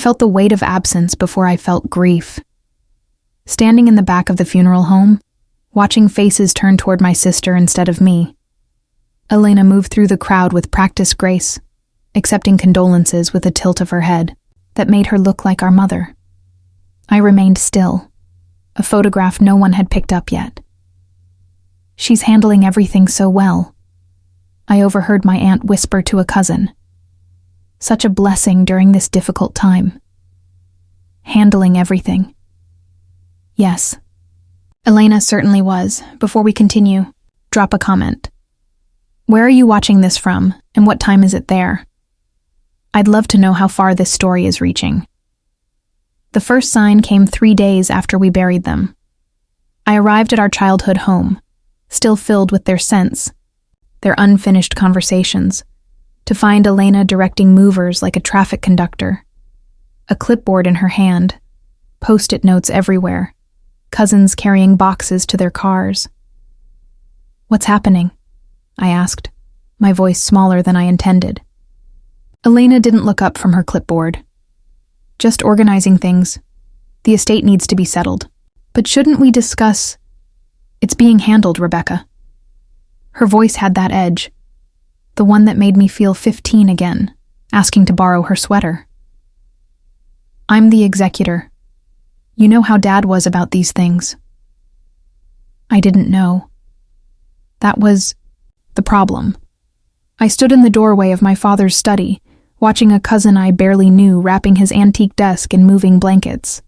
felt the weight of absence before I felt grief. Standing in the back of the funeral home, watching faces turn toward my sister instead of me, Elena moved through the crowd with practiced grace, accepting condolences with a tilt of her head that made her look like our mother. I remained still, a photograph no one had picked up yet. "She's handling everything so well," I overheard my aunt whisper to a cousin. "Such a blessing during this difficult time. Handling everything." Yes, Elena certainly was. Before we continue, drop a comment. Where are you watching this from, and what time is it there? I'd love to know how far this story is reaching. The first sign came 3 days after we buried them. I arrived at our childhood home, still filled with their scents, their unfinished conversations, to find Elena directing movers like a traffic conductor, a clipboard in her hand, post-it notes everywhere, cousins carrying boxes to their cars. "What's happening?" I asked, my voice smaller than I intended. Elena didn't look up from her clipboard. "Just organizing things. The estate needs to be settled. But shouldn't we discuss—" "It's being handled, Rebecca." Her voice had that edge, the one that made me feel 15 again, asking to borrow her sweater. "I'm the executor. You know how Dad was about these things." I didn't know. That was the problem. I stood in the doorway of my father's study, watching a cousin I barely knew wrapping his antique desk in moving blankets.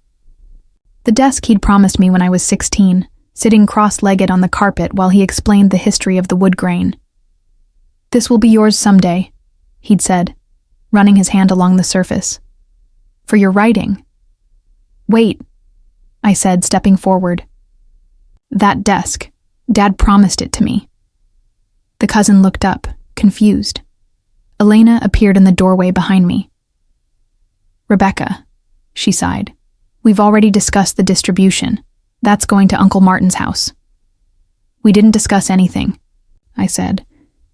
The desk he'd promised me when I was 16, sitting cross-legged on the carpet while he explained the history of the wood grain. "This will be yours someday," he'd said, running his hand along the surface. "For your writing." "Wait," I said, stepping forward. "That desk, Dad promised it to me." The cousin looked up, confused. Elena appeared in the doorway behind me. "Rebecca," she sighed, "we've already discussed the distribution. That's going to Uncle Martin's house." "We didn't discuss anything," I said,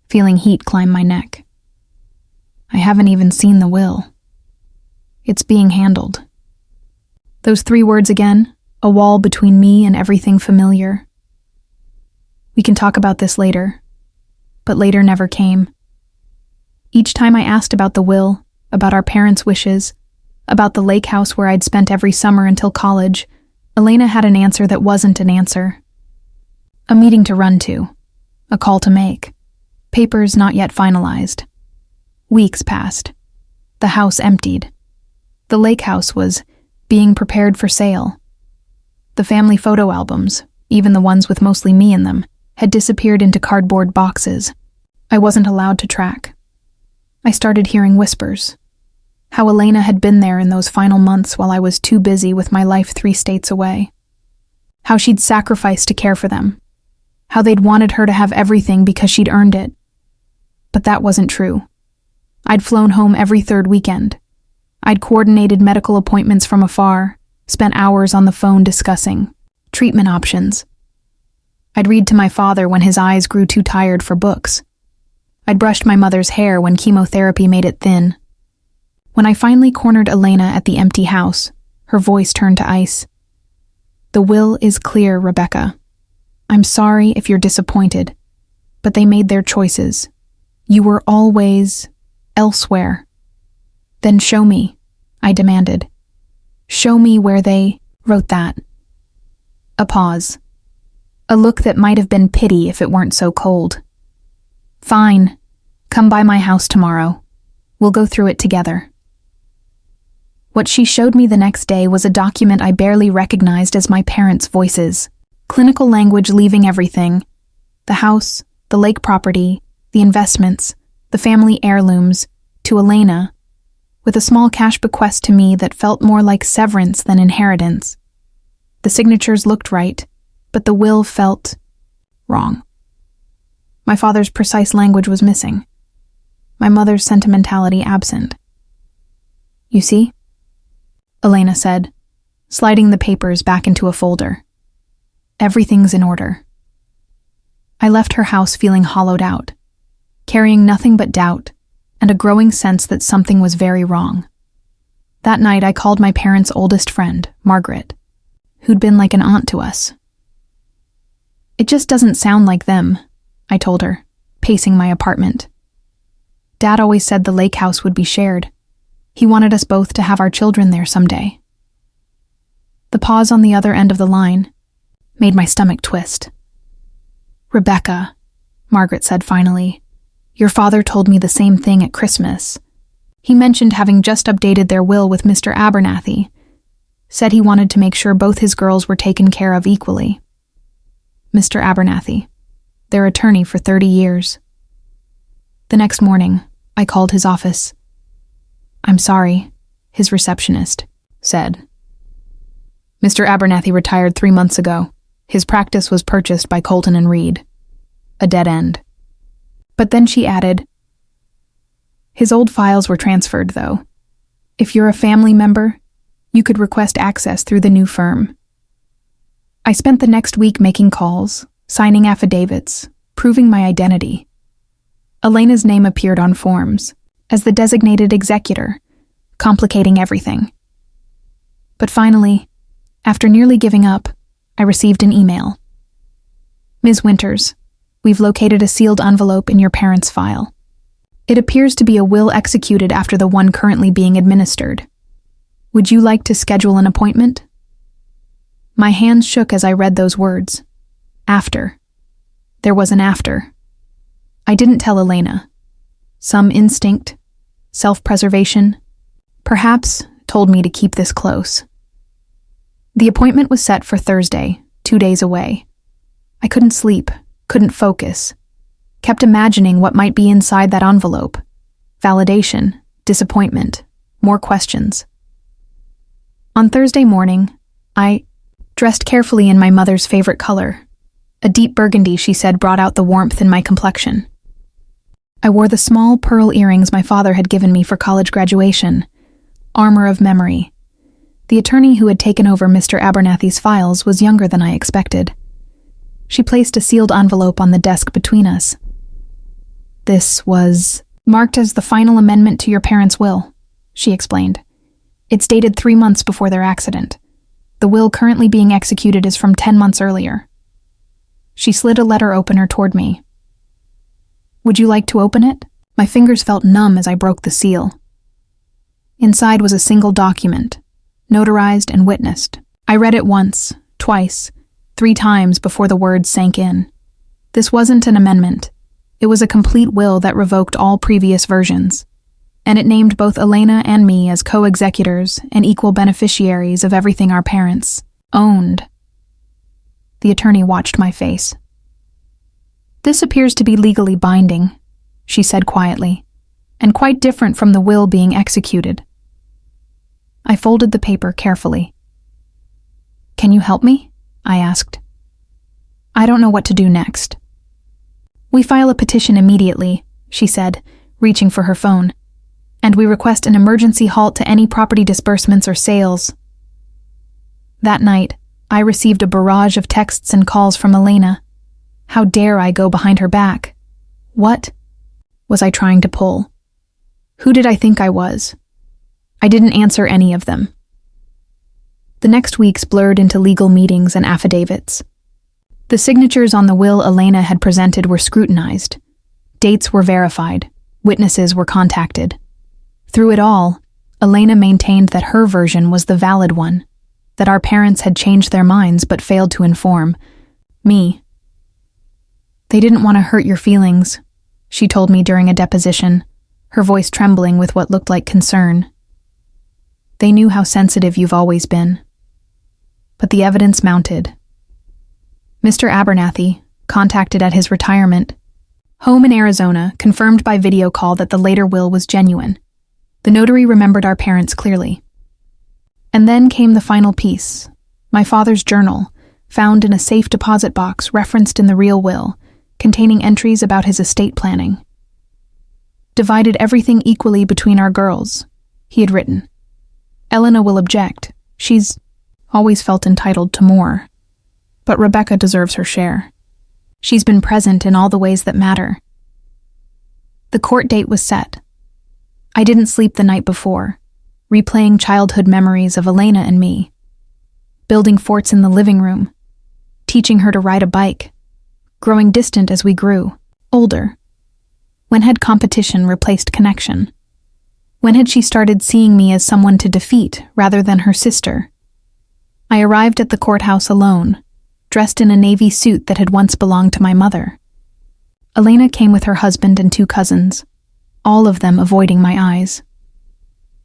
feeling heat climb my neck. "I haven't even seen the will. It's being handled." Those 3 words again, a wall between me and everything familiar. "We can talk about this later," but later never came. Each time I asked about the will, about our parents' wishes, about the lake house where I'd spent every summer until college, Elena had an answer that wasn't an answer. A meeting to run to, a call to make, papers not yet finalized. Weeks passed. The house emptied. The lake house was being prepared for sale. The family photo albums, even the ones with mostly me in them, had disappeared into cardboard boxes. I wasn't allowed to track. I started hearing whispers. How Elena had been there in those final months while I was too busy with my life 3 states away. How she'd sacrificed to care for them. How they'd wanted her to have everything because she'd earned it. But that wasn't true. I'd flown home every 3rd weekend. I'd coordinated medical appointments from afar, spent hours on the phone discussing treatment options. I'd read to my father when his eyes grew too tired for books. I'd brushed my mother's hair when chemotherapy made it thin. When I finally cornered Elena at the empty house, her voice turned to ice. "The will is clear, Rebecca. I'm sorry if you're disappointed, but they made their choices. You were always elsewhere." "Then show me," I demanded. "Show me where they wrote that." A pause. A look that might have been pity if it weren't so cold. "Fine. Come by my house tomorrow. We'll go through it together." What she showed me the next day was a document I barely recognized as my parents' voices. Clinical language leaving everything. The house, the lake property, the investments, the family heirlooms, to Elena, with a small cash bequest to me that felt more like severance than inheritance. The signatures looked right, but the will felt wrong. My father's precise language was missing. My mother's sentimentality absent. "You see?" Elena said, sliding the papers back into a folder. "Everything's in order." I left her house feeling hollowed out, carrying nothing but doubt and a growing sense that something was very wrong. That night, I called my parents' oldest friend, Margaret, who'd been like an aunt to us. "It just doesn't sound like them," I told her, pacing my apartment. "Dad always said the lake house would be shared. He wanted us both to have our children there someday." The pause on the other end of the line made my stomach twist. "Rebecca," Margaret said finally, "your father told me the same thing at Christmas. He mentioned having just updated their will with Mr. Abernathy. Said he wanted to make sure both his girls were taken care of equally. Mr. Abernathy, their attorney for 30 years. The next morning, I called his office. "I'm sorry," his receptionist said. "Mr. Abernathy retired 3 months ago. His practice was purchased by Colton and Reed. A dead end." But then she added, "His old files were transferred, though. If you're a family member, you could request access through the new firm." I spent the next week making calls, signing affidavits, proving my identity. Elena's name appeared on forms as the designated executor, complicating everything. But finally, after nearly giving up, I received an email. "Ms. Winters, we've located a sealed envelope in your parents' file. It appears to be a will executed after the one currently being administered. Would you like to schedule an appointment?" My hands shook as I read those words. After. There was an after. I didn't tell Elena. Some instinct, self-preservation, perhaps told me to keep this close. The appointment was set for Thursday, 2 days away. I couldn't sleep, couldn't focus, kept imagining what might be inside that envelope. Validation, disappointment, more questions. On Thursday morning, I dressed carefully in my mother's favorite color. A deep burgundy, she said, brought out the warmth in my complexion. I wore the small pearl earrings my father had given me for college graduation. Armor of memory. The attorney who had taken over Mr. Abernathy's files was younger than I expected. She placed a sealed envelope on the desk between us. "This was marked as the final amendment to your parents' will," she explained. "It's dated 3 months before their accident. The will currently being executed is from 10 months earlier." She slid a letter opener toward me. "Would you like to open it?" My fingers felt numb as I broke the seal. Inside was a single document, notarized and witnessed. I read it once, twice, 3 times before the words sank in. This wasn't an amendment. It was a complete will that revoked all previous versions, and it named both Elena and me as co-executors and equal beneficiaries of everything our parents owned. The attorney watched my face. "This appears to be legally binding," she said quietly, "and quite different from the will being executed." I folded the paper carefully. "Can you help me?" I asked. "I don't know what to do next." "We file a petition immediately," she said, reaching for her phone, "and we request an emergency halt to any property disbursements or sales." That night, I received a barrage of texts and calls from Elena. How dare I go behind her back? What was I trying to pull? Who did I think I was? I didn't answer any of them. The next weeks blurred into legal meetings and affidavits. The signatures on the will Elena had presented were scrutinized. Dates were verified. Witnesses were contacted. Through it all, Elena maintained that her version was the valid one, that our parents had changed their minds but failed to inform me. "They didn't want to hurt your feelings," she told me during a deposition, her voice trembling with what looked like concern. "They knew how sensitive you've always been." But the evidence mounted. Mr. Abernathy, contacted at his retirement home in Arizona, confirmed by video call that the later will was genuine. The notary remembered our parents clearly. And then came the final piece, my father's journal, found in a safe deposit box referenced in the real will, containing entries about his estate planning. "Divided everything equally between our girls," he had written. "Elena will object. She's always felt entitled to more. But Rebecca deserves her share. She's been present in all the ways that matter." The court date was set. I didn't sleep the night before, replaying childhood memories of Elena and me, building forts in the living room, teaching her to ride a bike, growing distant as we grew, older. When had competition replaced connection? When had she started seeing me as someone to defeat rather than her sister? I arrived at the courthouse alone, dressed in a navy suit that had once belonged to my mother. Elena came with her husband and 2 cousins, all of them avoiding my eyes.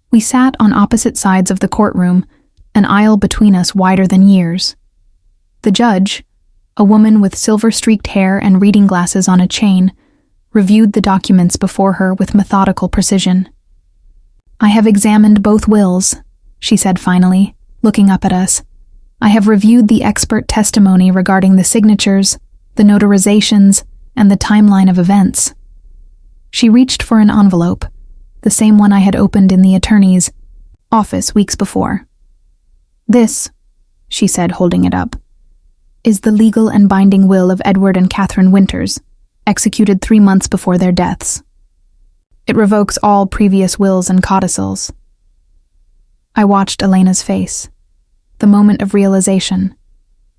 We sat on opposite sides of the courtroom, an aisle between us wider than years. The judge, a woman with silver-streaked hair and reading glasses on a chain, reviewed the documents before her with methodical precision. "I have examined both wills," she said finally, looking up at us. "I have reviewed the expert testimony regarding the signatures, the notarizations, and the timeline of events." She reached for an envelope, the same one I had opened in the attorney's office weeks before. "This," she said, holding it up, "is the legal and binding will of Edward and Catherine Winters, executed 3 months before their deaths. It revokes all previous wills and codicils." I watched Elena's face, the moment of realization,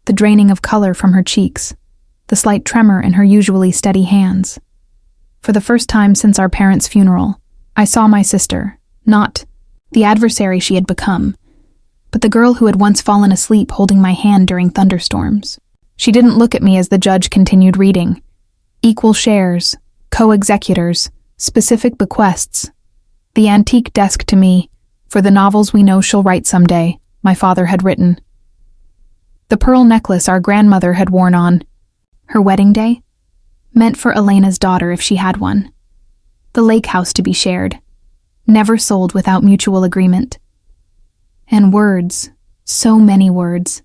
the draining of color from her cheeks, the slight tremor in her usually steady hands. For the first time since our parents' funeral, I saw my sister, not the adversary she had become, but the girl who had once fallen asleep holding my hand during thunderstorms. She didn't look at me as the judge continued reading. Equal shares, co-executors, specific bequests. The antique desk to me, for the novels we know she'll write someday, my father had written. The pearl necklace our grandmother had worn on her wedding day, meant for Elena's daughter if she had one. The lake house to be shared, never sold without mutual agreement. And words, so many words,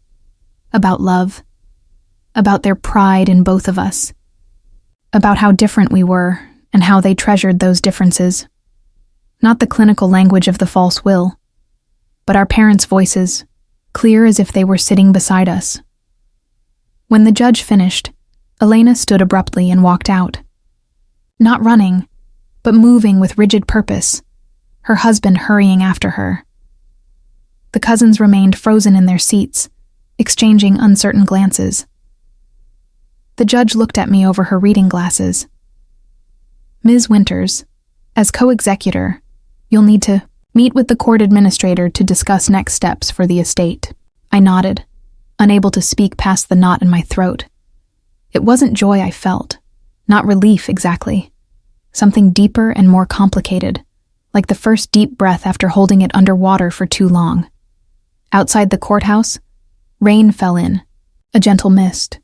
about love, about their pride in both of us, about how different we were and how they treasured those differences. Not the clinical language of the false will, but our parents' voices, clear as if they were sitting beside us. When the judge finished, Elena stood abruptly and walked out. Not running, but moving with rigid purpose, her husband hurrying after her. The cousins remained frozen in their seats, exchanging uncertain glances. The judge looked at me over her reading glasses. "Ms. Winters, as co-executor, you'll need to meet with the court administrator to discuss next steps for the estate." I nodded, unable to speak past the knot in my throat. It wasn't joy I felt, not relief exactly. Something deeper and more complicated, like the first deep breath after holding it underwater for too long. Outside the courthouse, rain fell in, a gentle mist.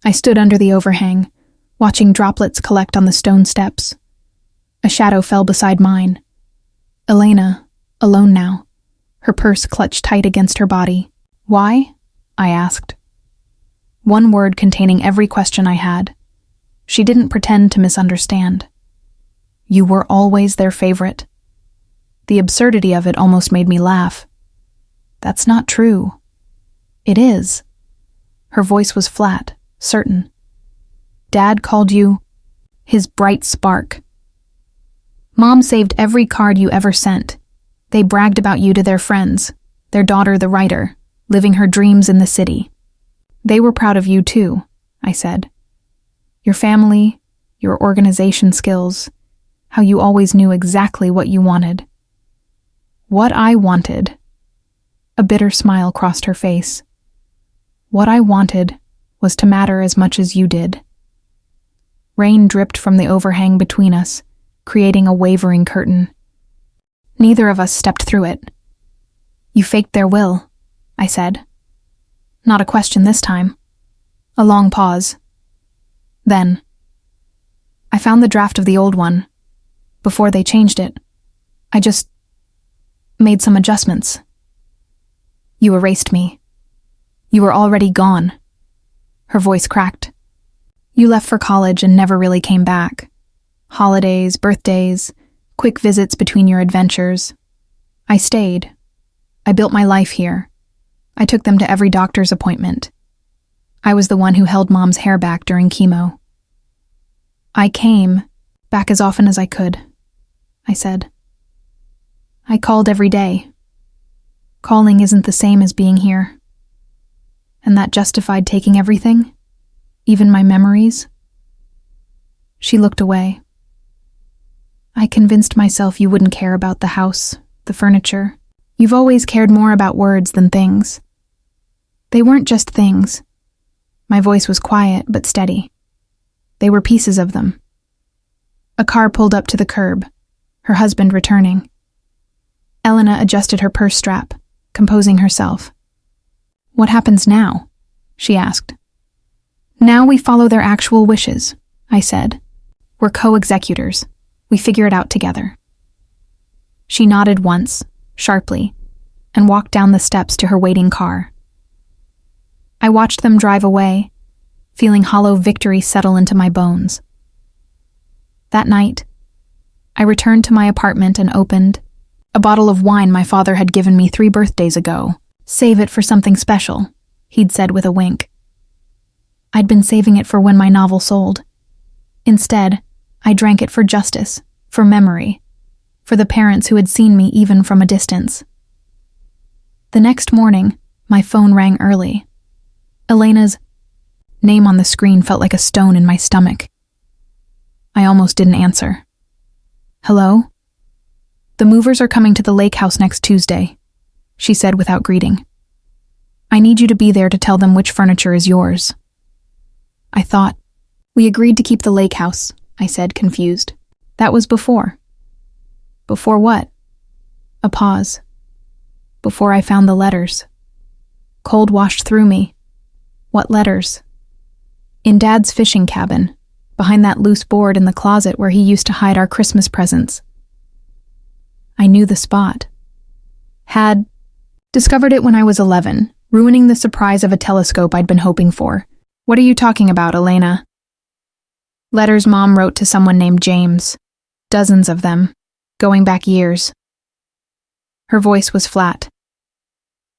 I stood under the overhang, watching droplets collect on the stone steps. A shadow fell beside mine. Elena, alone now, her purse clutched tight against her body. "Why?" I asked. One word containing every question I had. She didn't pretend to misunderstand. "You were always their favorite." The absurdity of it almost made me laugh. "That's not true." "It is." Her voice was flat, certain. "Dad called you his bright spark. Mom saved every card you ever sent. They bragged about you to their friends, their daughter the writer, living her dreams in the city. They were proud of you too," I said. "Your family, your organization skills, how you always knew exactly what you wanted." "What I wanted." A bitter smile crossed her face. "What I wanted was to matter as much as you did." Rain dripped from the overhang between us, creating a wavering curtain. Neither of us stepped through it. "You faked their will," I said. Not a question this time. A long pause. Then, "I found the draft of the old one, before they changed it. I just made some adjustments." "You erased me. You were already gone." Her voice cracked. "You left for college and never really came back. Holidays, birthdays, quick visits between your adventures. I stayed. I built my life here. I took them to every doctor's appointment. I was the one who held Mom's hair back during chemo. I came back as often as I could," I said. I called every day. Calling isn't the same as being here. And that justified taking everything? Even my memories? She looked away. I convinced myself you wouldn't care about the house, the furniture. You've always cared more about words than things. They weren't just things. My voice was quiet but steady. They were pieces of them. A car pulled up to the curb, her husband returning. Elena adjusted her purse strap, composing herself. "What happens now?" she asked. "Now we follow their actual wishes," I said. "We're co-executors. We figure it out together." She nodded once, sharply, and walked down the steps to her waiting car. I watched them drive away, feeling hollow victory settle into my bones. That night, I returned to my apartment and opened a bottle of wine my father had given me 3 birthdays ago. "Save it for something special," he'd said with a wink. I'd been saving it for when my novel sold. Instead, I drank it for justice, for memory, for the parents who had seen me even from a distance. The next morning, my phone rang early. Elena's name on the screen felt like a stone in my stomach. I almost didn't answer. "Hello?" "The movers are coming to the lake house next Tuesday," she said without greeting. "I need you to be there to tell them which furniture is yours." I thought. "We agreed to keep the lake house," I said, confused. "That was before." "Before what?" A pause. "Before I found the letters." Cold washed through me. What letters? In Dad's fishing cabin, behind that loose board in the closet where he used to hide our Christmas presents. I knew the spot. Had discovered it when I was 11, ruining the surprise of a telescope I'd been hoping for. "What are you talking about, Elena?" "Letters Mom wrote to someone named James. Dozens of them, going back years." Her voice was flat.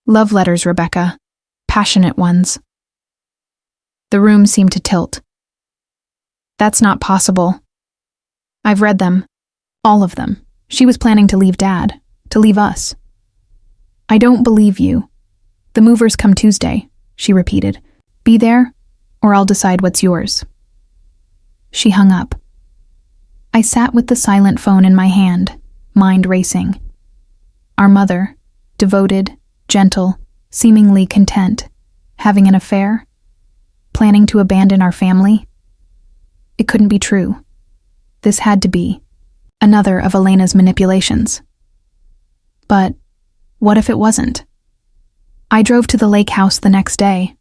"Love letters, Rebecca. Passionate ones." The room seemed to tilt. "That's not possible." "I've read them. All of them. She was planning to leave Dad. To leave us." "I don't believe you. The movers come Tuesday," she repeated. "Be there, or I'll decide what's yours." She hung up. I sat with the silent phone in my hand, mind racing. Our mother, devoted, gentle, seemingly content, having an affair, planning to abandon our family. It couldn't be true. This had to be another of Elena's manipulations. But what if it wasn't? I drove to the lake house the next day,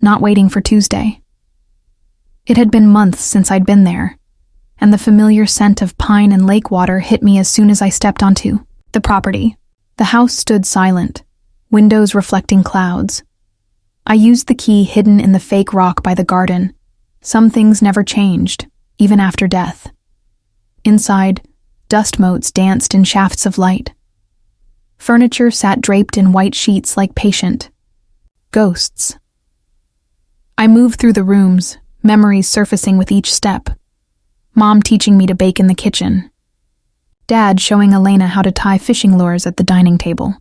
not waiting for Tuesday. It had been months since I'd been there, and the familiar scent of pine and lake water hit me as soon as I stepped onto the property. The house stood silent, windows reflecting clouds. I used the key hidden in the fake rock by the garden. Some things never changed, even after death. Inside, dust motes danced in shafts of light. Furniture sat draped in white sheets like patient ghosts. I moved through the rooms, memories surfacing with each step. Mom teaching me to bake in the kitchen. Dad showing Elena how to tie fishing lures at the dining table.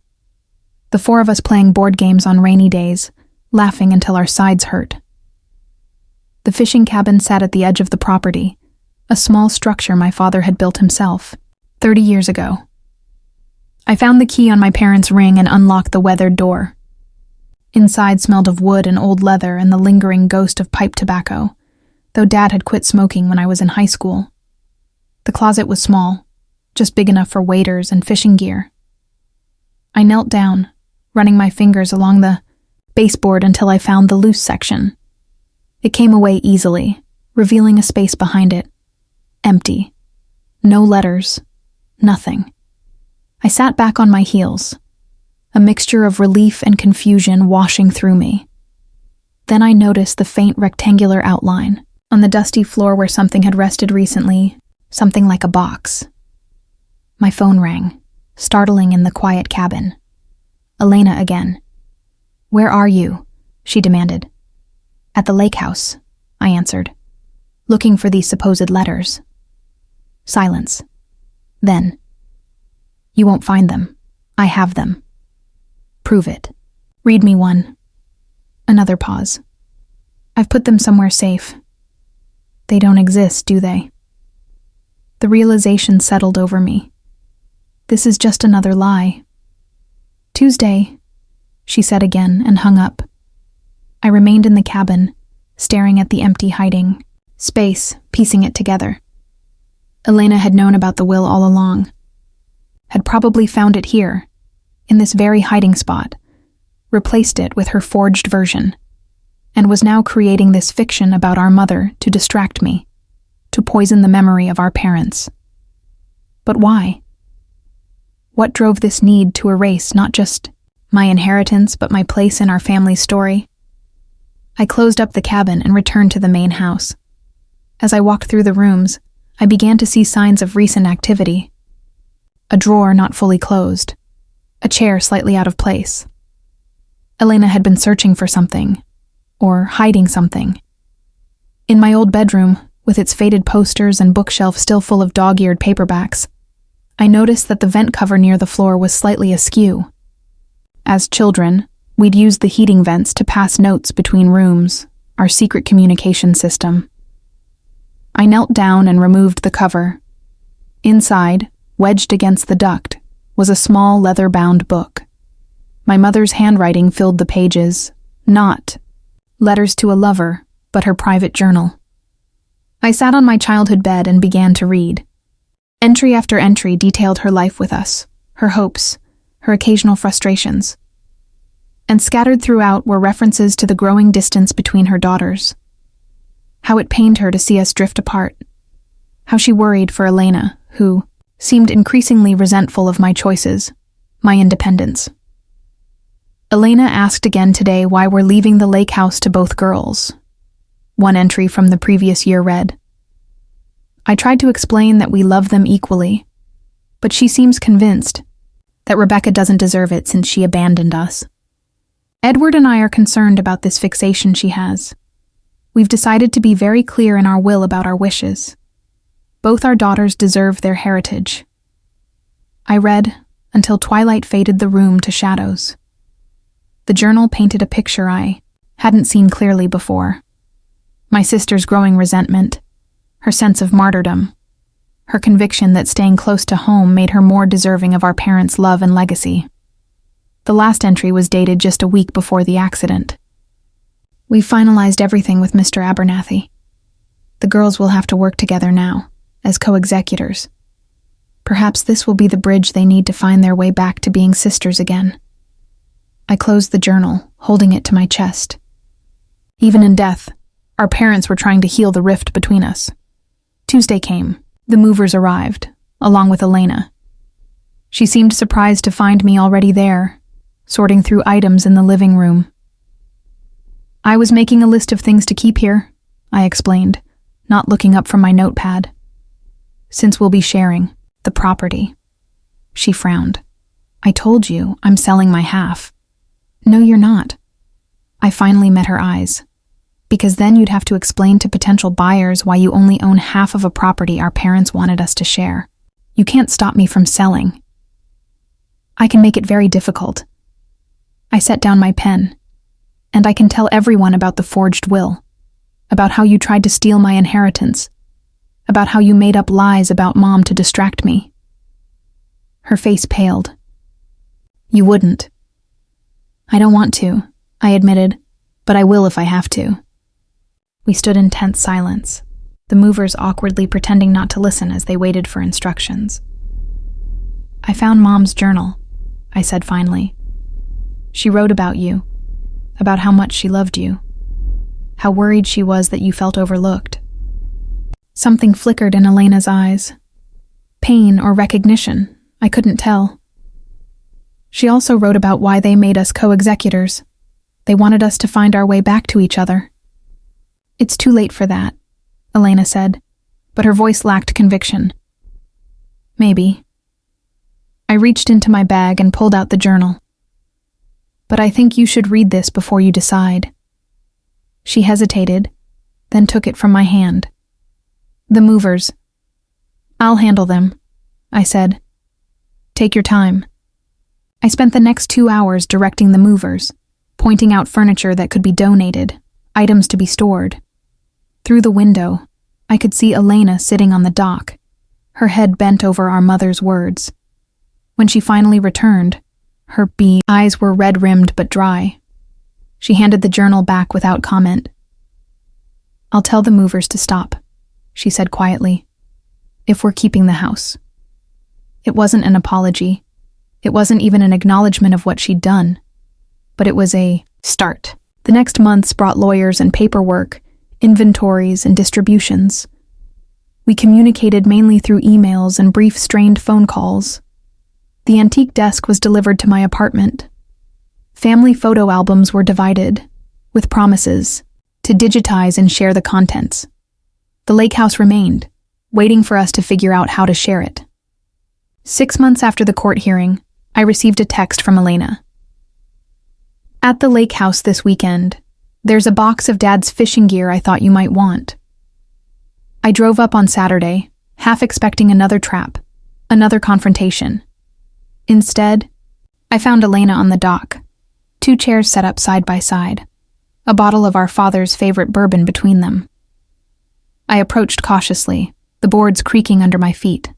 The 4 of us playing board games on rainy days, laughing until our sides hurt. The fishing cabin sat at the edge of the property, a small structure my father had built himself, 30 years ago. I found the key on my parents' ring and unlocked the weathered door. Inside smelled of wood and old leather and the lingering ghost of pipe tobacco, though Dad had quit smoking when I was in high school. The closet was small, just big enough for waders and fishing gear. I knelt down, running my fingers along the baseboard until I found the loose section. It came away easily, revealing a space behind it. Empty. No letters. Nothing. I sat back on my heels, a mixture of relief and confusion washing through me. Then I noticed the faint rectangular outline on the dusty floor where something had rested recently, something like a box. My phone rang, startling in the quiet cabin. Elena again. "Where are you?" she demanded. "At the lake house," I answered, looking for these supposed letters. Silence. Then, You won't find them. I have them. Prove it. Read me one. Another pause. I've put them somewhere safe. They don't exist, do they? The realization settled over me. This is just another lie. Tuesday, she said again and hung up. I remained in the cabin, staring at the empty hiding space, piecing it together. Elena had known about the will all along, had probably found it here, in this very hiding spot, replaced it with her forged version, and was now creating this fiction about our mother to distract me, to poison the memory of our parents. But why? What drove this need to erase not just my inheritance, but my place in our family's story? I closed up the cabin and returned to the main house. As I walked through the rooms, I began to see signs of recent activity. A drawer not fully closed, a chair slightly out of place. Elena had been searching for something, or hiding something. In my old bedroom, with its faded posters and bookshelf still full of dog-eared paperbacks, I noticed that the vent cover near the floor was slightly askew. As children, we'd used the heating vents to pass notes between rooms, our secret communication system. I knelt down and removed the cover. Inside, wedged against the duct, was a small leather-bound book. My mother's handwriting filled the pages, not letters to a lover, but her private journal. I sat on my childhood bed and began to read. Entry after entry detailed her life with us, her hopes, her occasional frustrations. And scattered throughout were references to the growing distance between her daughters. How it pained her to see us drift apart. How she worried for Elena, who seemed increasingly resentful of my choices, my independence. Elena asked again today why we're leaving the lake house to both girls. One entry from the previous year read, I tried to explain that we love them equally, but she seems convinced that Rebecca doesn't deserve it since she abandoned us. Edward and I are concerned about this fixation she has. We've decided to be very clear in our will about our wishes. Both our daughters deserve their heritage. I read until twilight faded the room to shadows. The journal painted a picture I hadn't seen clearly before. My sister's growing resentment, her sense of martyrdom, her conviction that staying close to home made her more deserving of our parents' love and legacy. The last entry was dated just a week before the accident. We've finalized everything with Mr. Abernathy. The girls will have to work together now, as co-executors. Perhaps this will be the bridge they need to find their way back to being sisters again. I closed the journal, holding it to my chest. Even in death, our parents were trying to heal the rift between us. Tuesday came. The movers arrived, along with Elena. She seemed surprised to find me already there, sorting through items in the living room. I was making a list of things to keep here, I explained, not looking up from my notepad. Since we'll be sharing the property. She frowned. I told you, I'm selling my half. No, you're not. I finally met her eyes. Because then you'd have to explain to potential buyers why you only own half of a property our parents wanted us to share. You can't stop me from selling. I can make it very difficult. I set down my pen, and I can tell everyone about the forged will, about how you tried to steal my inheritance, about how you made up lies about Mom to distract me. Her face paled. You wouldn't. I don't want to, I admitted, but I will if I have to. We stood in tense silence, the movers awkwardly pretending not to listen as they waited for instructions. I found Mom's journal, I said finally. She wrote about you, about how much she loved you, how worried she was that you felt overlooked. Something flickered in Elena's eyes. Pain or recognition, I couldn't tell. She also wrote about why they made us co-executors. They wanted us to find our way back to each other. It's too late for that, Elena said, but her voice lacked conviction. Maybe. I reached into my bag and pulled out the journal. But I think you should read this before you decide. She hesitated, then took it from my hand. The movers. I'll handle them, I said. Take your time. I spent the next 2 hours directing the movers, pointing out furniture that could be donated, items to be stored. Through the window, I could see Elena sitting on the dock, her head bent over our mother's words. When she finally returned, her eyes were red-rimmed but dry. She handed the journal back without comment. "I'll tell the movers to stop," she said quietly, "if we're keeping the house." It wasn't an apology. It wasn't even an acknowledgement of what she'd done. But it was a start. The next months brought lawyers and paperwork, inventories and distributions. We communicated mainly through emails and brief strained phone calls. The antique desk was delivered to my apartment. Family photo albums were divided, with promises to digitize and share the contents. The lake house remained, waiting for us to figure out how to share it. 6 months after the court hearing, I received a text from Elena. "At the lake house this weekend, there's a box of Dad's fishing gear I thought you might want." I drove up on Saturday, half expecting another trap, another confrontation. Instead, I found Elena on the dock, 2 chairs set up side by side, a bottle of our father's favorite bourbon between them. I approached cautiously, the boards creaking under my feet.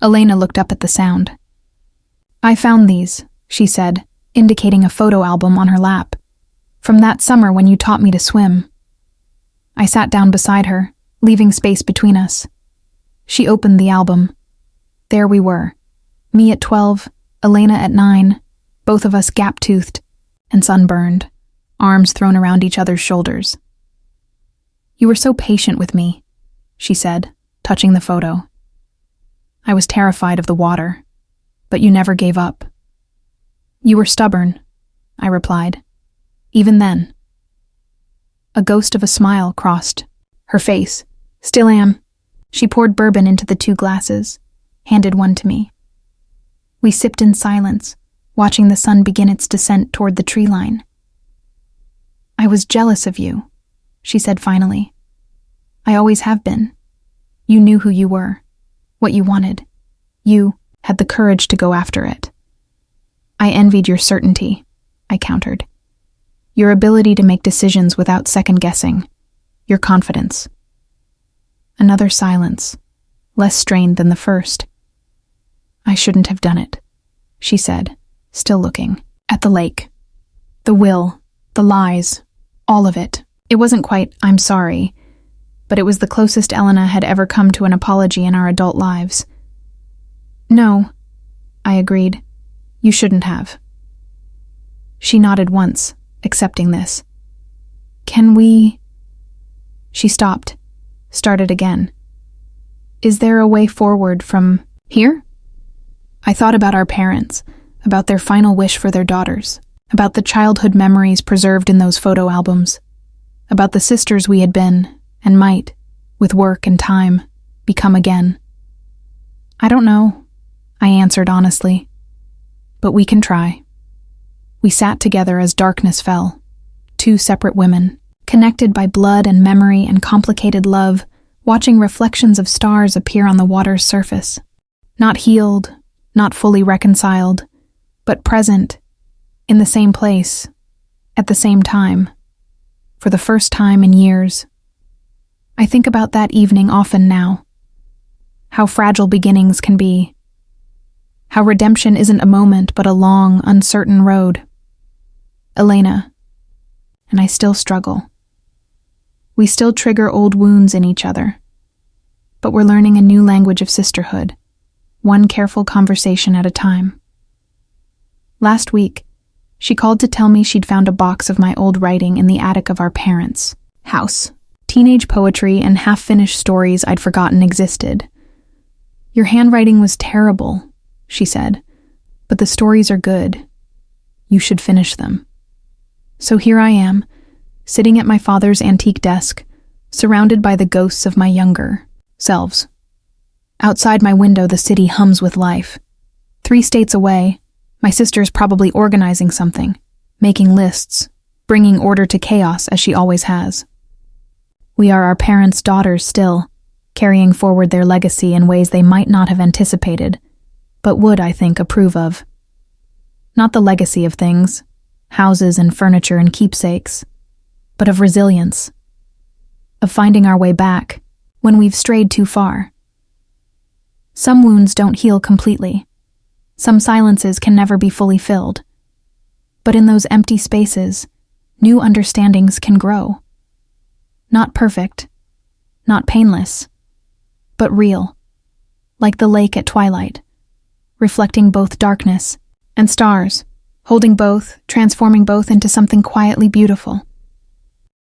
Elena looked up at the sound. "I found these," she said, indicating a photo album on her lap, "from that summer when you taught me to swim." I sat down beside her, leaving space between us. She opened the album. There we were, me at 12, Elena at 9, both of us gap-toothed and sunburned, arms thrown around each other's shoulders. "You were so patient with me," she said, touching the photo. "I was terrified of the water, but you never gave up." "You were stubborn," I replied. "Even then." A ghost of a smile crossed her face. "Still am." She poured bourbon into the 2 glasses, handed one to me. We sipped in silence, watching the sun begin its descent toward the tree line. "I was jealous of you," she said finally. "I always have been. You knew who you were, what you wanted. You had the courage to go after it." "I envied your certainty," I countered. "Your ability to make decisions without second-guessing. Your confidence." Another silence, less strained than the first. "I shouldn't have done it," she said, still looking at the lake. The will, the lies, all of it. It wasn't quite, "I'm sorry," but it was the closest Elena had ever come to an apology in our adult lives. "No," I agreed. "You shouldn't have." She nodded once, accepting this. "Can we—" She stopped, started again. "Is there a way forward from here?" I thought about our parents, about their final wish for their daughters, about the childhood memories preserved in those photo albums, about the sisters we had been, and might, with work and time, become again. "I don't know," I answered honestly. "But we can try." We sat together as darkness fell, 2 separate women, connected by blood and memory and complicated love, watching reflections of stars appear on the water's surface. Not healed, not fully reconciled, but present, in the same place, at the same time, for the first time in years. I think about that evening often now. How fragile beginnings can be. How redemption isn't a moment but a long, uncertain road. Elena, and I still struggle. We still trigger old wounds in each other. But we're learning a new language of sisterhood, one careful conversation at a time. Last week, she called to tell me she'd found a box of my old writing in the attic of our parents' house. Teenage poetry and half-finished stories I'd forgotten existed. "Your handwriting was terrible," she said, "but the stories are good. You should finish them." So here I am, sitting at my father's antique desk, surrounded by the ghosts of my younger selves. Outside my window, the city hums with life. 3 states away, my sister's probably organizing something, making lists, bringing order to chaos as she always has. We are our parents' daughters still, carrying forward their legacy in ways they might not have anticipated, but would, I think, approve of. Not the legacy of things, houses and furniture and keepsakes, but of resilience, of finding our way back when we've strayed too far. Some wounds don't heal completely. Some silences can never be fully filled. But in those empty spaces, new understandings can grow. Not perfect, not painless, but real, like the lake at twilight, reflecting both darkness and stars, holding both, transforming both into something quietly beautiful.